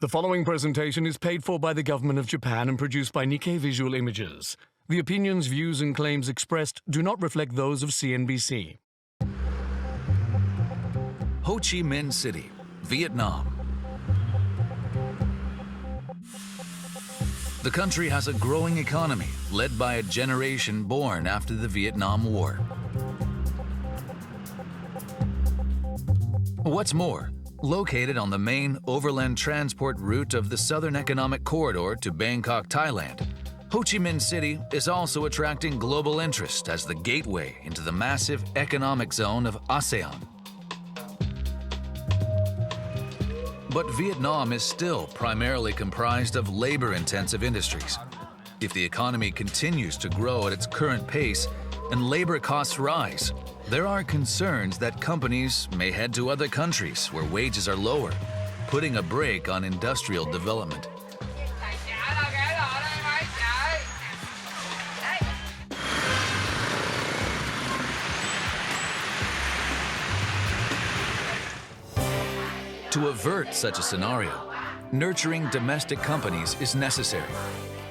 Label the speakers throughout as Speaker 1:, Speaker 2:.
Speaker 1: The following presentation is paid for by the government of Japan and produced by Nikkei Visual Images. The opinions, views, and claims expressed do not reflect those of CNBC.
Speaker 2: Ho Chi Minh City, Vietnam. The country has a growing economy led by a generation born after the Vietnam War. What's more, located on the main overland transport route of the Southern Economic Corridor to Bangkok, Thailand, Ho Chi Minh City is also attracting global interest as the gateway into the massive economic zone of ASEAN. But Vietnam is still primarily comprised of labor-intensive industries. If the economy continues to grow at its current pace and labor costs rise, there are concerns that companies may head to other countries where wages are lower, putting a brake on industrial development. To avert such a scenario, nurturing domestic companies is necessary.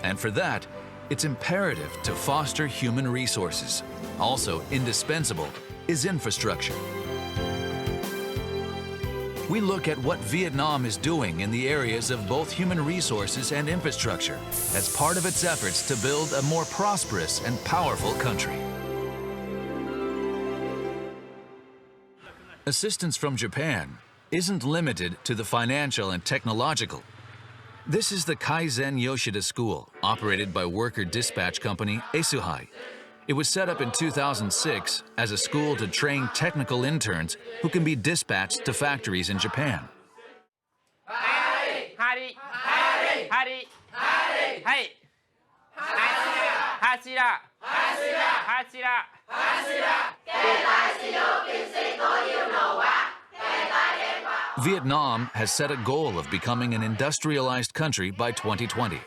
Speaker 2: And for that, it's imperative to foster human resources. Also indispensable is infrastructure. We look at what Vietnam is doing in the areas of both human resources and infrastructure as part of its efforts to build a more prosperous and powerful country. Assistance from Japan isn't limited to the financial and technological. This is the Kaizen Yoshida School, operated by worker dispatch company ESUHAI. It was set up in 2006 as a school to train technical interns who can be dispatched to factories in Japan. Vietnam has set a goal of becoming an industrialized country by 2020.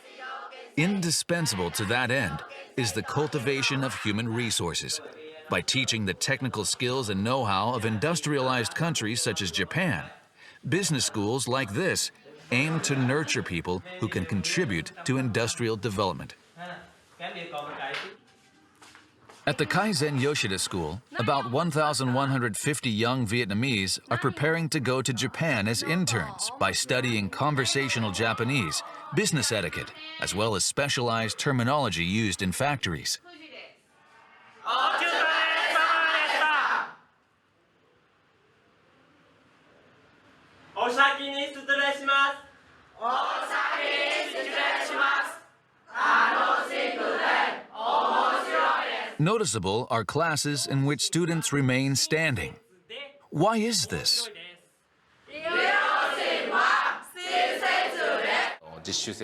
Speaker 2: Indispensable to that end is the cultivation of human resources. By teaching the technical skills and know-how of industrialized countries such as Japan, business schools like this aim to nurture people who can contribute to industrial development. At the Kaizen Yoshida School, about 1,150 young Vietnamese are preparing to go to Japan as interns by studying conversational Japanese, business etiquette, as well as specialized terminology used in factories. Noticeable are classes in which students remain standing. Why is this?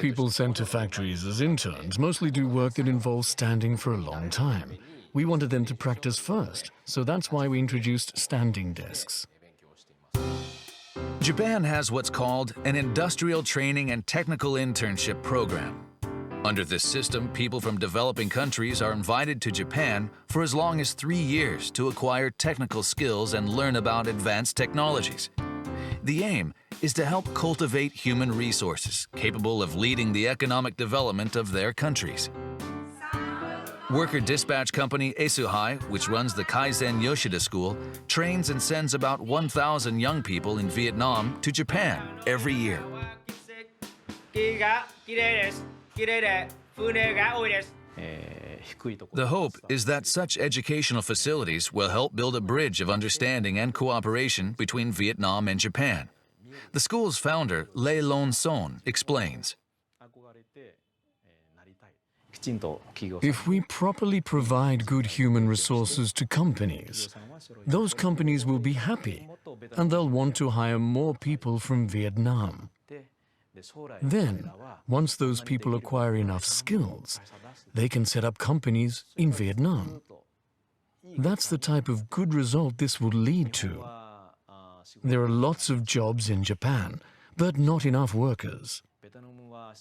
Speaker 1: People sent to factories as interns mostly do work that involves standing for a long time. We wanted them to practice first, so that's why we introduced standing desks.
Speaker 2: Japan has what's called an industrial training and technical internship program. Under this system, people from developing countries are invited to Japan for as long as 3 years to acquire technical skills and learn about advanced technologies. The aim is to help cultivate human resources capable of leading the economic development of their countries. Worker dispatch company ESUHAI, which runs the Kaizen Yoshida School, trains and sends about 1,000 young people in Vietnam to Japan every year. The hope is that such educational facilities will help build a bridge of understanding and cooperation between Vietnam and Japan. The school's founder, Lê Lôn Son, explains.
Speaker 1: If we properly provide good human resources to companies, those companies will be happy and they'll want to hire more people from Vietnam. Then, once those people acquire enough skills, they can set up companies in Vietnam. That's the type of good result this would lead to. There are lots of jobs in Japan, but not enough workers.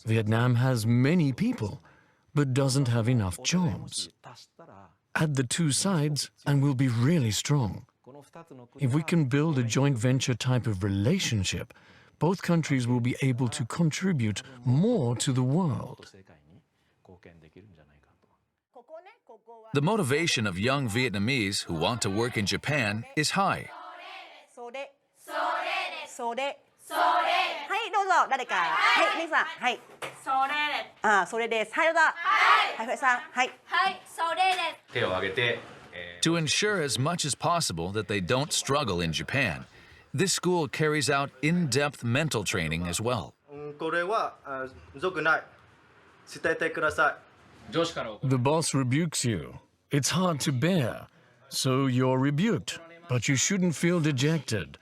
Speaker 1: Vietnam has many people, but doesn't have enough jobs. Add the two sides and we'll be really strong. If we can build a joint venture type of relationship, both countries will be able to contribute more to the world.
Speaker 2: The motivation of young Vietnamese who want to work in Japan is high.
Speaker 3: それはいどうぞ誰かはいネギさんはいそれですはいどうぞはいふえさんはい
Speaker 4: 手を挙げて
Speaker 2: To ensure as much as possible that they don't struggle in Japan, this school carries out in-depth mental training as well.
Speaker 5: これは良くない捨ててください
Speaker 4: 上司から
Speaker 1: The boss rebukes you. It's hard to bear. So you're rebuked, but you shouldn't feel dejected.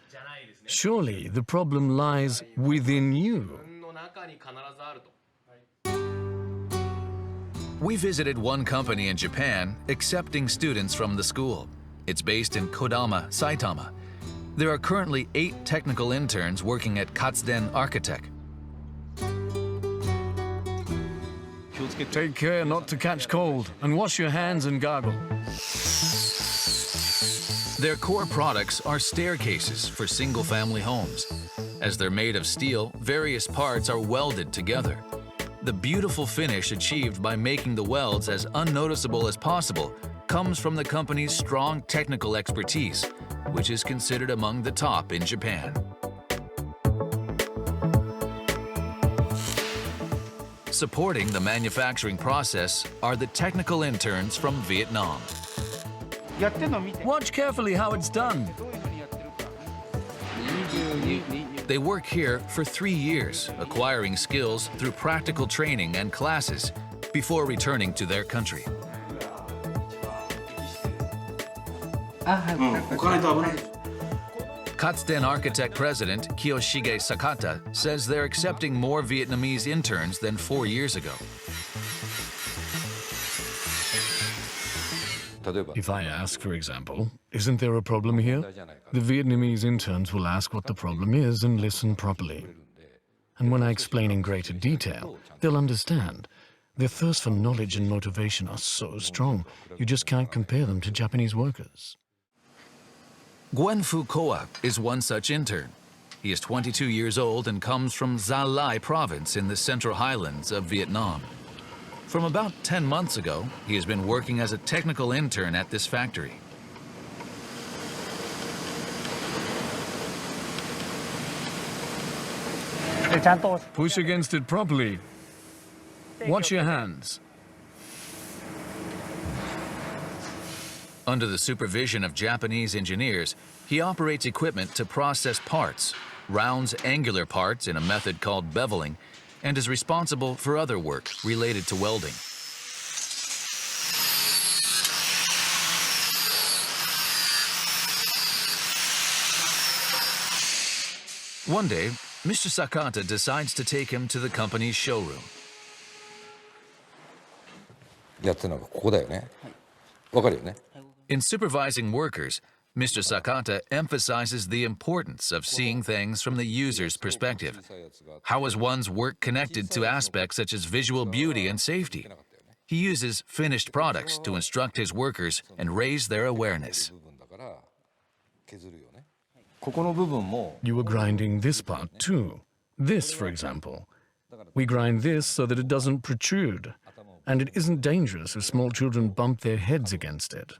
Speaker 1: Surely the problem lies within you.
Speaker 4: の中に必ずあると
Speaker 2: We visited one company in Japan accepting students from the school. It's based in Kodama, Saitama. There are currently 8 technical interns working at Katsuden Architect.
Speaker 1: Take care not to catch cold and wash your hands and gargle.
Speaker 2: Their core products are staircases for single-family homes. As they're made of steel, various parts are welded together. The beautiful finish achieved by making the welds as unnoticeable as possible comes from the company's strong technical expertise, which is considered among the top in Japan. Supporting the manufacturing process are the technical interns from Vietnam.
Speaker 1: Watch carefully how it's done.
Speaker 2: They work here for 3 years, acquiring skills through practical training and classes before returning to their country. Katsuden Architect President Kiyoshige Sakata says they're accepting more Vietnamese interns than 4 years ago.
Speaker 1: If I ask, for example, isn't there a problem here? The Vietnamese interns will ask what the problem is and listen properly. And when I explain in greater detail, they'll understand. Their thirst for knowledge and motivation are so strong, you just can't compare them to Japanese workers.
Speaker 2: Nguyen Phu Koa is one such intern. He is 22 years old and comes from Gia Lai province in the Central Highlands of Vietnam. From about 10 months ago, he has been working as a technical intern at this factory.
Speaker 1: Push against it properly. Watch your hands.
Speaker 2: Under the supervision of Japanese engineers, he operates equipment to process parts, rounds angular parts in a method called beveling, and is responsible for other work related to welding. One day, Mr. Sakata decides to take him to the company's showroom.
Speaker 6: やってるのがここだよね。わかるよね。
Speaker 2: In supervising workers, Mr. Sakata emphasizes the importance of seeing things from the user's perspective. How is one's work connected to aspects such as visual beauty and safety? He uses finished products to instruct his workers and raise their awareness.
Speaker 1: You were grinding this part too. This, for example. We grind this so that it doesn't protrude, and it isn't dangerous if small children bump their heads against it.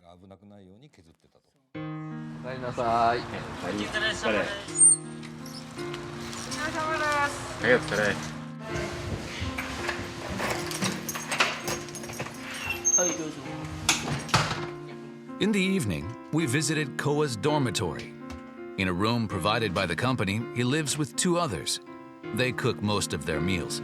Speaker 2: In the evening, we visited Koa's dormitory. In a room provided by the company, he lives with 2 others. They cook most of their meals.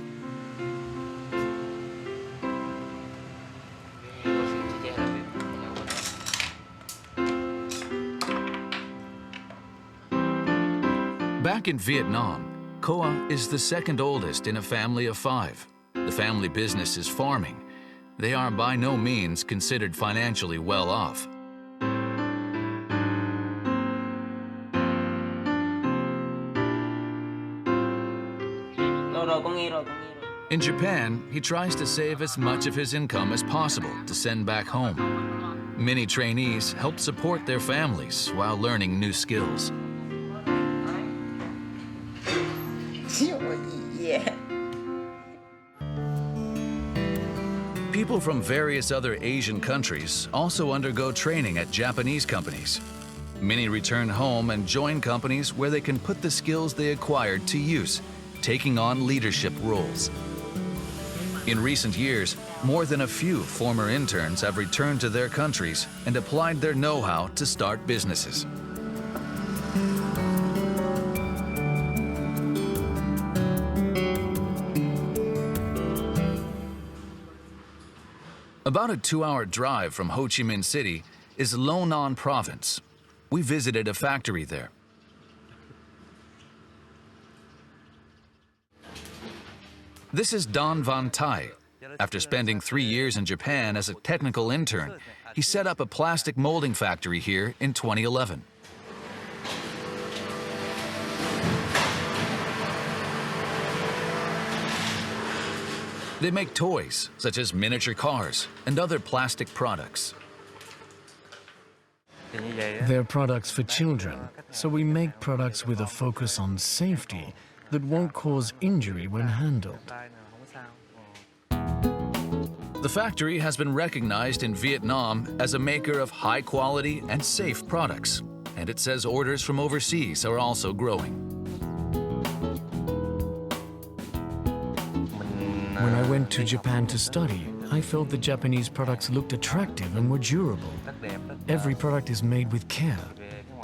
Speaker 2: Back in Vietnam, Koa is the second oldest in a family of 5. The family business is farming. They are by no means considered financially well off. In Japan, he tries to save as much of his income as possible to send back home. Many trainees help support their families while learning new skills.
Speaker 3: Yeah.
Speaker 2: People from various other Asian countries also undergo training at Japanese companies. Many return home and join companies where they can put the skills they acquired to use, taking on leadership roles. In recent years, more than a few former interns have returned to their countries and applied their know-how to start businesses. About a 2-hour drive from Ho Chi Minh City is Lo Non Province. We visited a factory there. This is Don Van Tai. After spending 3 years in Japan as a technical intern, he set up a plastic molding factory here in 2011. They make toys, such as miniature cars and other plastic products.
Speaker 1: They're products for children, so we make products with a focus on safety that won't cause injury when handled.
Speaker 2: The factory has been recognized in Vietnam as a maker of high-quality and safe products, and it says orders from overseas are also growing.
Speaker 1: When I went to Japan to study, I felt the Japanese products looked attractive and were durable. Every product is made with care.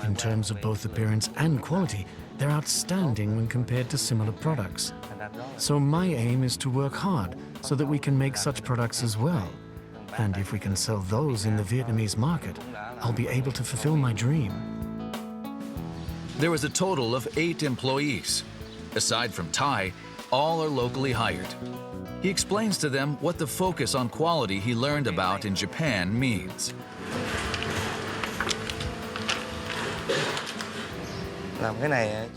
Speaker 1: In terms of both appearance and quality, they're outstanding when compared to similar products. So my aim is to work hard so that we can make such products as well. And if we can sell those in the Vietnamese market, I'll be able to fulfill my dream.
Speaker 2: There was a total of 8 employees. Aside from Thai, all are locally hired. He explains to them what the focus on quality he learned about in Japan means.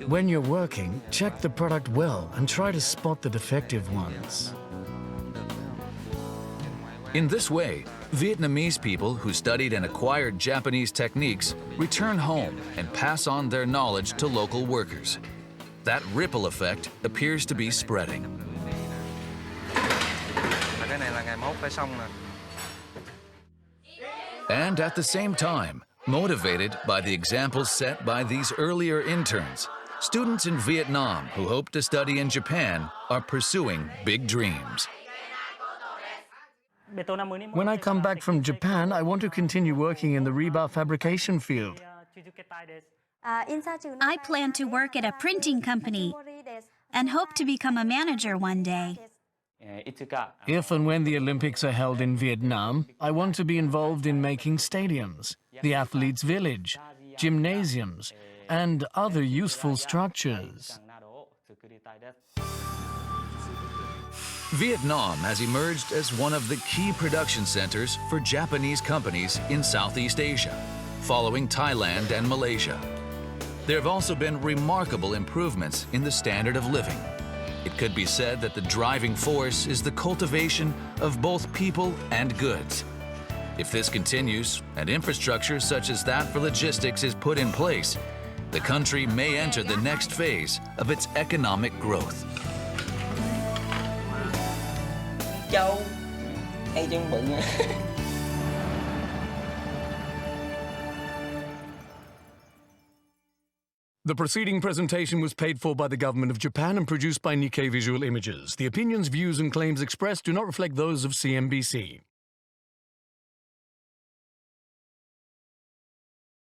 Speaker 1: When you're working, check the product well and try to spot the defective ones.
Speaker 2: In this way, Vietnamese people who studied and acquired Japanese techniques return home and pass on their knowledge to local workers. That ripple effect appears to be spreading. And at the same time, motivated by the examples set by these earlier interns, students in Vietnam who hope to study in Japan are pursuing big dreams.
Speaker 1: When I come back from Japan, I want to continue working in the rebar fabrication field.
Speaker 7: I plan to work at a printing company and hope to become a manager one day.
Speaker 1: If and when the Olympics are held in Vietnam, I want to be involved in making stadiums, the athletes' village, gymnasiums, and other useful structures.
Speaker 2: Vietnam has emerged as one of the key production centers for Japanese companies in Southeast Asia, following Thailand and Malaysia. There have also been remarkable improvements in the standard of living. It could be said that the driving force is the cultivation of both people and goods. If this continues, and infrastructure such as that for logistics is put in place, the country may enter the next phase of its economic growth.
Speaker 3: Châu hay chân bự.
Speaker 1: The preceding presentation was paid for by the government of Japan and produced by Nikkei Visual Images. The opinions, views, and claims expressed do not reflect those of CNBC.